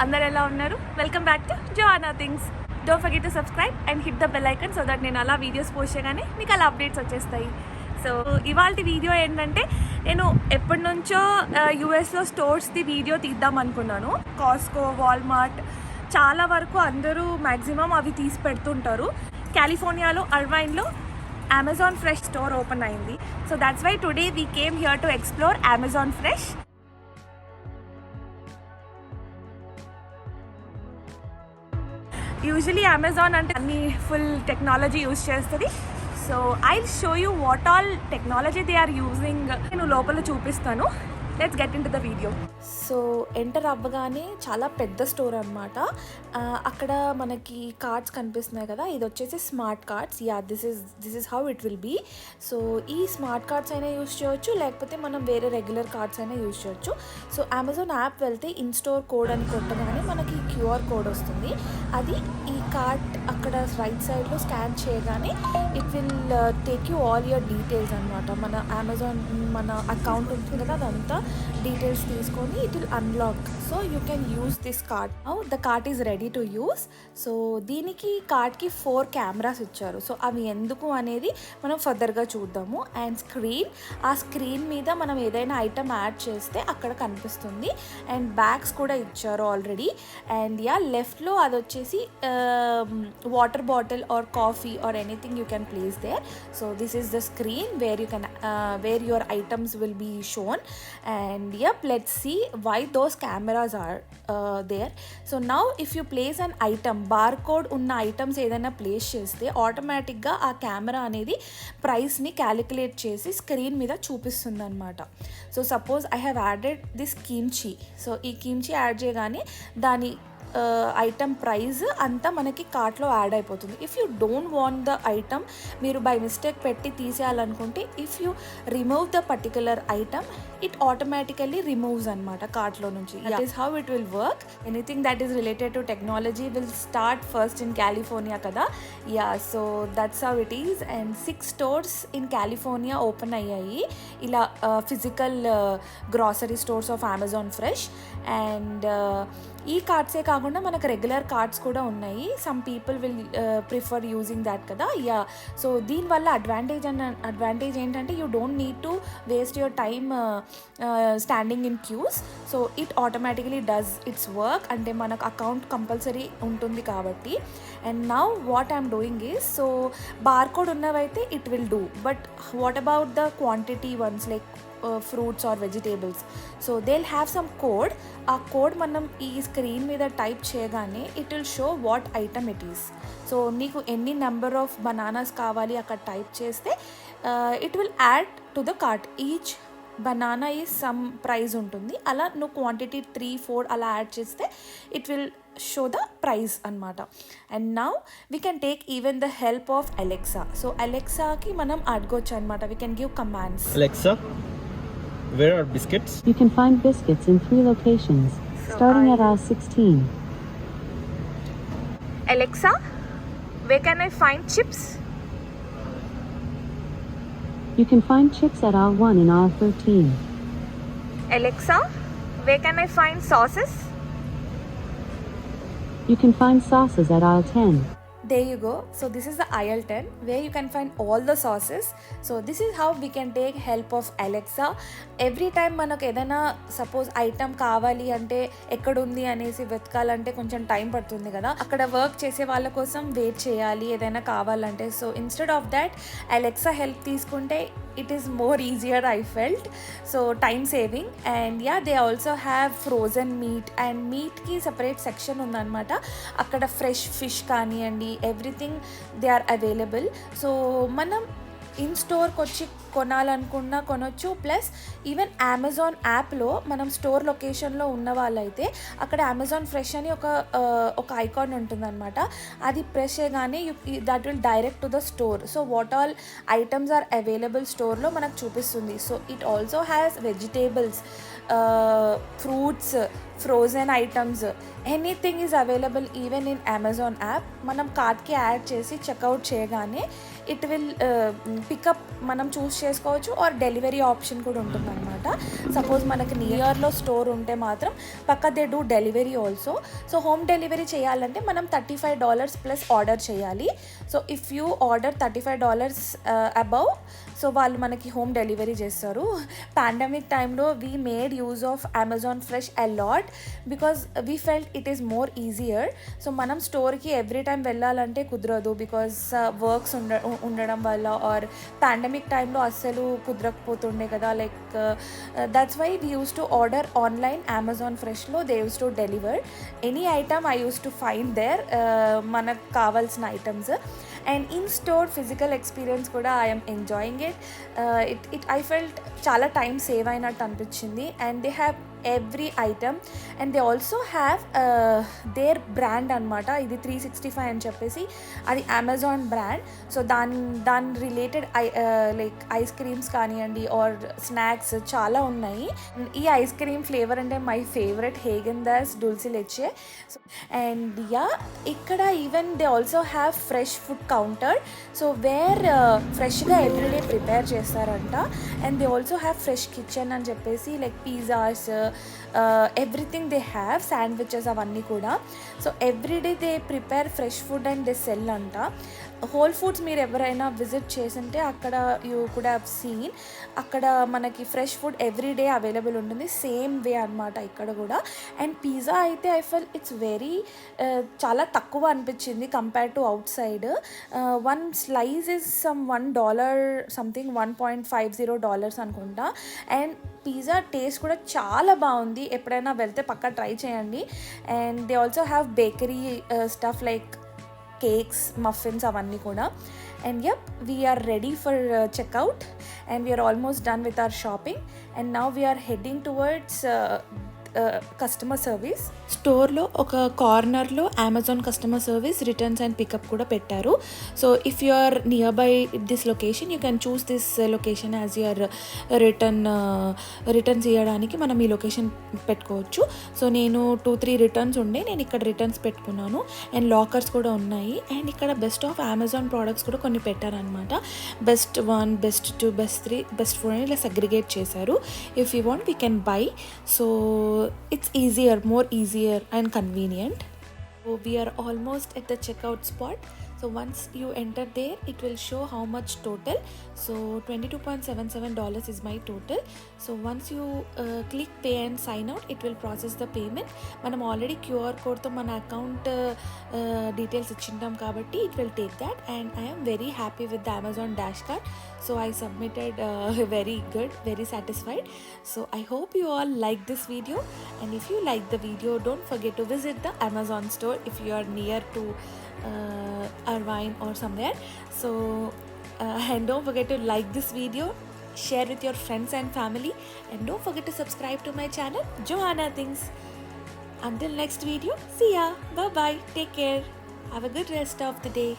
అందరు ఎలా ఉన్నారు? Welcome back to Jowana things. Don't forget to subscribe and hit the bell icon so that నేను అలా videos post చేయగానే మీకు అలా అప్డేట్స్ వచ్చేస్తాయి. సో ఇవాళ వీడియో ఏంటంటే, నేను ఎప్పటి నుంచో యూఎస్లో స్టోర్స్ది వీడియో తీద్దాం అనుకున్నాను. కాస్కో, వాల్మార్ట్ చాలా వరకు అందరూ మ్యాక్సిమం అవి తీసి పెడుతుంటారు. కాలిఫోర్నియాలో అర్వైన్లో అమెజాన్ ఫ్రెష్ స్టోర్ ఓపెన్ అయింది. So that's why today we came here to explore Amazon Fresh. Usually Amazon అంటే అన్ని ఫుల్ టెక్నాలజీ యూజ్ చేస్తుంది. So I show you what all technology they are using. నేను లోపల చూపిస్తాను. Let's get into the video. So enter అవ్వగానే చాలా పెద్ద store అనమాట. అక్కడ మనకి కార్డ్స్ కనిపిస్తున్నాయి కదా, ఇది వచ్చేసి smart cards. This is how it will be. So ఈ స్మార్ట్ కార్డ్స్ అయినా యూజ్ చేయొచ్చు, లేకపోతే మనం వేరే రెగ్యులర్ కార్డ్స్ అయినా యూజ్ చేయొచ్చు. సో అమెజాన్ యాప్ వెళ్తే ఇన్ స్టోర్ కోడ్ అని కొట్టగానే మనకి క్యూఆర్ కోడ్ వస్తుంది. అది ఈ కార్డ్ అక్కడ రైట్ సైడ్లో స్కాన్ చేయగానే it will take you all your details అనమాట. మన అమెజాన్ మన అకౌంట్ ఉంటుంది కదా, అదంతా డీటెయిల్స్ తీసుకొని it will unlock. So you can use this card. Now the card is ready to use. So దీనికి కార్డ్కి 4 కెమెరాస్ ఇచ్చారు. సో అవి ఎందుకు అనేది మనం ఫర్దర్గా చూద్దాము. అండ్ ఆ స్క్రీన్ మీద మనం ఏదైనా ఐటమ్ యాడ్ చేస్తే అక్కడ కనిపిస్తుంది. అండ్ బ్యాగ్స్ కూడా ఇచ్చారు ఆల్రెడీ. అండ్ లెఫ్ట్లో అది వచ్చేసి water bottle or coffee or anything you can place there. So this is the screen where your items will be shown. And let's see why those cameras are there. So now if you place an item, barcode ఉన్న items ఏదైనా place చేస్తే ఆటోమేటిక్గా ఆ camera అనేది ప్రైస్ని calculate చేసి screen మీద చూపిస్తుంది అనమాట. So suppose I have added this kimchi. సో ఈ కిమ్చి యాడ్ చేయగానే దాని ఐటమ్ ప్రైస్ అంతా మనకి కార్ట్లో యాడ్ అయిపోతుంది. If you don't want the item, మీరు బై మిస్టేక్ పెట్టి తీసేయాలనుకుంటే if you remove the particular item it automatically removes అనమాట కార్ట్లో నుంచి. That is how it will work. Anything that is related to technology will start first in California కదా. So that's how it is. And 6 stores in California open అయ్యాయి, ఇలా physical grocery stores of Amazon fresh. And ఈ కార్డ్సే కాకుండా మనకు regular cards కూడా ఉన్నాయి. Some people will prefer using that కదా. సో దీనివల్ల అడ్వాంటేజ్ ఏంటంటే you don't need to waste your time standing in queues. So it automatically does its work. అంటే మనకు అకౌంట్ కంపల్సరీ ఉంటుంది కాబట్టి. And now what I'm doing is, so barcode ఉన్నవైతే it will do, but what about the quantity ones like fruits or vegetables. So they will have some code. ఆ code మనం ఈ screen మీద type చేయగానే it will show what item it is. So నీకు ఎన్ని number of bananas కావాలి అక్కడ type చేస్తే it will add to the cart. Each banana is some price ఉంటుంది. అలా నువ్వు క్వాంటిటీ 3-4 అలా యాడ్ చేస్తే it will show the price anamata. And now we can take even the help of Alexa. So Alexa ki manam adgochu anamata. We can give commands. Alexa, where are biscuits? You can find biscuits in 3 locations, starting at aisle 16. Alexa, where can I find chips? You can find chips at aisle 1 and aisle 13. Alexa, where can I find sauces? You can find sauces at aisle 10. There you go. So this is the aisle 10 where you can find all the sauces. So this is how we can take help of Alexa. Every time మనకు ఏదైనా suppose item కావాలి అంటే ఎక్కడుంది అనేసి వెతకాలంటే కొంచెం time పడుతుంది కదా, అక్కడ వర్క్ చేసే వాళ్ళ కోసం వెయిట్ చేయాలి ఏదైనా కావాలంటే. So instead of that Alexa help తీసుకుంటే it is more easier, I felt. So time saving. And they also have frozen meat, and meat ki separate section undanamata. Akkada fresh fish kaaniyandi, everything they are available. So manam in స్టోర్కి వచ్చి కొనాలనుకున్నా కొనొచ్చు. Plus even Amazon యాప్లో మనం store లొకేషన్లో ఉన్న వాళ్ళైతే అక్కడ Amazon fresh అని ఒక ఐకాన్ ఉంటుందన్నమాట. అది ప్రెస్ చేయగానే that will direct to the store. So what all items are available స్టోర్లో మనకు చూపిస్తుంది. So it also has vegetables, fruits, frozen items, anything is available even in Amazon app. మనం కార్ట్కి యాడ్ చేసి చెక్అవుట్ చేయగానే ఇట్ విల్ పికప్ మనం choose చేసుకోవచ్చు are delivery option కూడా ఉంటుందన్నమాట. సపోజ్ మనకి నియర్లో స్టోర్ ఉంటే మాత్రం పక్క they do delivery also. So home delivery చేయాలంటే మనం $35 ప్లస్ ఆర్డర్ చేయాలి. So if you order $35 above, so వాళ్ళు మనకి హోమ్ డెలివరీ చేస్తారు. పాండమిక్ టైంలో we made use of Amazon fresh a lot because we felt it is more easier. So మనం స్టోర్కి every time వెళ్ళాలంటే కుదరదు బికాజ్ వర్క్స్ ఉండడం వల్ల, ఆర్ పాండమిక్ టైంలో అస్సలు కుదరకపోతుండే కదా. Like that's why we use to order online Amazon ఫ్రెష్లో. They use to deliver any item. I use to find there మనకు కావాల్సిన items. And in store physical experience కూడా I'm enjoying it. I felt చాలా time save అయినట్టు అనిపించింది. And they have every item and they also have their brand అనమాట. ఇది 365 అని చెప్పేసి అది అమెజాన్ బ్రాండ్. సో దాని రిలేటెడ్ లైక్ ఐస్ క్రీమ్స్ కానివ్వండి ఆర్ స్నాక్స్ చాలా ఉన్నాయి. ఈ ఐస్ క్రీమ్ ఫ్లేవర్ అంటే my favourite, Haagen Dazs dulce leche. And yeah, ఇక్కడ even they also have fresh food counter. So where ఫ్రెష్గా ఎవ్రీడే ప్రిపేర్ చేస్తారంట. And they also have fresh kitchen అని చెప్పేసి like pizzas, everything they have, sandwiches అవన్నీ కూడా. So everyday they prepare fresh food and they sell అంట. Whole foods మీరు ఎవరైనా visit చేసింటే అక్కడ యూ కుడ్ హ్యావ్ సీన్, అక్కడ మనకి ఫ్రెష్ ఫుడ్ ఎవ్రీడే అవైలబుల్ ఉంటుంది. సేమ్ వే అనమాట ఇక్కడ కూడా. అండ్ పిజ్జా అయితే ఐ ఫెల్ ఇట్స్ వెరీ చాలా తక్కువ అనిపించింది compare to out side. One slice is some $1 something, $1.50 అనుకుంటా. అండ్ పిజ్జా టేస్ట్ కూడా చాలా బాగుంది. ఎప్పుడైనా వెళ్తే పక్కా ట్రై చేయండి. And they also have bakery stuff like cakes, muffins అవన్నీ కూడా. And yup, we're ready for checkout and we're almost done with our shopping. And now we're heading towards customer service. స్టోర్లో ఒక కార్నర్లో Amazon customer service, returns and pickup కూడా పెట్టారు. So if you are nearby this location you can choose this location as your returns ఇవ్వడానికి మనం ఈ location పెట్టుకోవచ్చు. So నేను 2-3 రిటర్న్స్ ఉండే, నేను ఇక్కడ రిటర్న్స్ పెట్టుకున్నాను. అండ్ లాకర్స్ కూడా ఉన్నాయి. అండ్ ఇక్కడ బెస్ట్ ఆఫ్ అమెజాన్ ప్రోడక్ట్స్ కూడా కొన్ని పెట్టారనమాట. బెస్ట్ 1, బెస్ట్ 2, బెస్ట్ 3, బెస్ట్ 4 అని ఇలా సెగ్రిగేట్ చేశారు. If you want we can buy. So it's more easier and convenient. So we are almost at the checkout spot. So once you enter there, it will show how much total. So $22.77 is my total. So once you click pay and sign out, it will process the payment. Manam already QR code to mana account details ichindam kabatti it will take that. And I am very happy with the Amazon Dash card. So I submitted very good, very satisfied. So I hope you all like this video. And if you like the video, don't forget to visit the Amazon store if you are near to Irvine or somewhere. So and don't forget to like this video, share with your friends and family, and don't forget to subscribe to my channel Johanna Things. Until next video, see ya, bye bye, take care, have a good rest of the day.